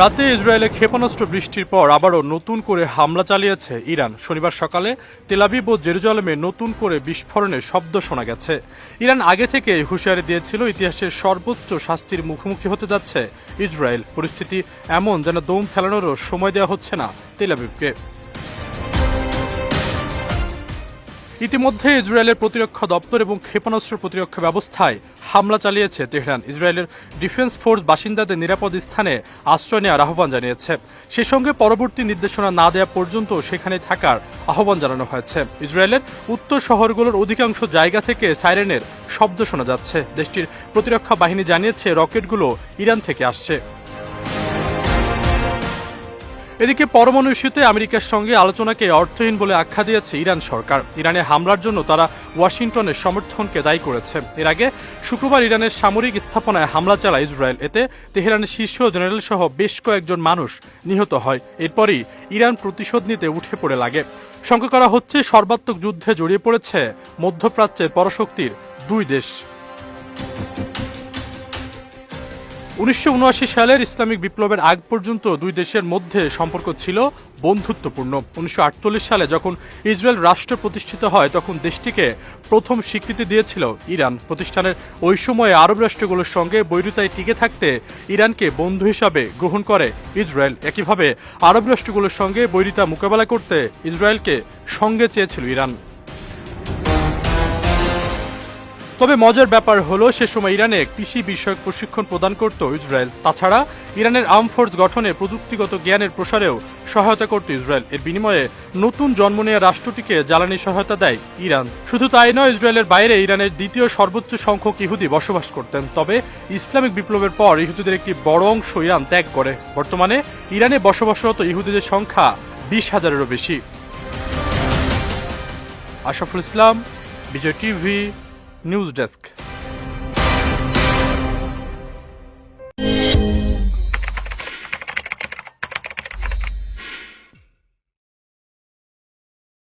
রাতে ইসরায়েলে ক্ষেপণাস্ত্র বৃষ্টির পর আবারও নতুন করে হামলা চালিয়েছে ইরান। শনিবার সকালে তেল আবিব ও জেরুজালেমে নতুন করে বিস্ফোরণের শব্দ শোনা গেছে। ইরান আগে থেকে হুঁশিয়ারি দিয়েছিল ইতিহাসের সর্বোচ্চ শাস্তির মুখোমুখি হতে যাচ্ছে ইসরায়েল। পরিস্থিতি এমন যেন দম ফেলানোরও সময় দেওয়া হচ্ছে না তেল আবিবকে। ইতিমধ্যে ইসরায়েলের প্রতিরক্ষা দপ্তর এবং ক্ষেপণাস্ত্র প্রতিরক্ষা ব্যবস্থায় হামলা চালিয়েছে তেহরান। ইসরায়েলের ডিফেন্স ফোর্স বাসিন্দাদের নিরাপদ স্থানে আশ্রয় নেওয়ার আহ্বান জানিয়েছে। সে সঙ্গে পরবর্তী নির্দেশনা না দেওয়া পর্যন্ত সেখানে থাকার আহ্বান জানানো হয়েছে। ইসরায়েলের উত্তর শহরগুলোর অধিকাংশ জায়গা থেকে সাইরেনের শব্দ শোনা যাচ্ছে। দেশটির প্রতিরক্ষা বাহিনী জানিয়েছে রকেটগুলো ইরান থেকে আসছে। এদিকে পরমাণু ইস্যুতে আমেরিকার সঙ্গে আলোচনাকে অর্থহীন বলে আখ্যা দিয়েছে ইরান সরকার। ইরানে হামলার জন্য তারা ওয়াশিংটনের সমর্থনকে দায়ী করেছে। এর আগে শুক্রবার ইরানের সামরিক স্থাপনায় হামলা চালায় ইসরায়েল। এতে তেহরানের শীর্ষ জেনারেল সহ বেশ কয়েকজন মানুষ নিহত হয়। এরপরই ইরান প্রতিশোধ নিতে উঠে পড়ে লাগে। শঙ্কা করা হচ্ছে সর্বাত্মক যুদ্ধে জড়িয়ে পড়েছে মধ্যপ্রাচ্যের পরাশক্তির দুই দেশ। 1979 সালের ইসলামিক বিপ্লবের আগ পর্যন্ত দুই দেশের মধ্যে সম্পর্ক ছিল বন্ধুত্বপূর্ণ। 1948 সালে যখন ইসরায়েল রাষ্ট্র প্রতিষ্ঠিত হয় তখন দেশটিকে প্রথম স্বীকৃতি দিয়েছিল ইরান। প্রতিষ্ঠানের ওই সময়ে আরব রাষ্ট্রগুলোর সঙ্গে বৈরিতায় টিকে থাকতে ইরানকে বন্ধু হিসাবে গ্রহণ করে ইসরায়েল। একইভাবে আরব রাষ্ট্রগুলোর সঙ্গে বৈরিতা মোকাবেলা করতে ইসরায়েলকে সঙ্গে চেয়েছিল ইরান। তবে মজার ব্যাপার হলো সে সময় ইরানে কৃষি বিষয়ক প্রশিক্ষণ প্রদান করত ইসরায়েল। তাছাড়া ইরানের আর্ম ফোর্স গঠনে প্রযুক্তিগত জ্ঞানের প্রসারেও সহায়তা করত ইসরায়েল। এর বিনিময়ে নতুন জন্ম নেওয়া রাষ্ট্রটিকে জ্বালানি সহায়তা দেয় ইরান। শুধু তাই নয়, ইসরায়েলের বাইরে ইরানের দ্বিতীয় সর্বোচ্চ সংখ্যক ইহুদি বসবাস করতেন। তবে ইসলামিক বিপ্লবের পর ইহুদিদের একটি বড় অংশ ইরান ত্যাগ করে। বর্তমানে ইরানে বসবাসরত ইহুদিদের সংখ্যা 20,000-এরও বেশি। আশরাফুল ইসলাম, বিজয় টিভি, নিউজ ডেস্ক।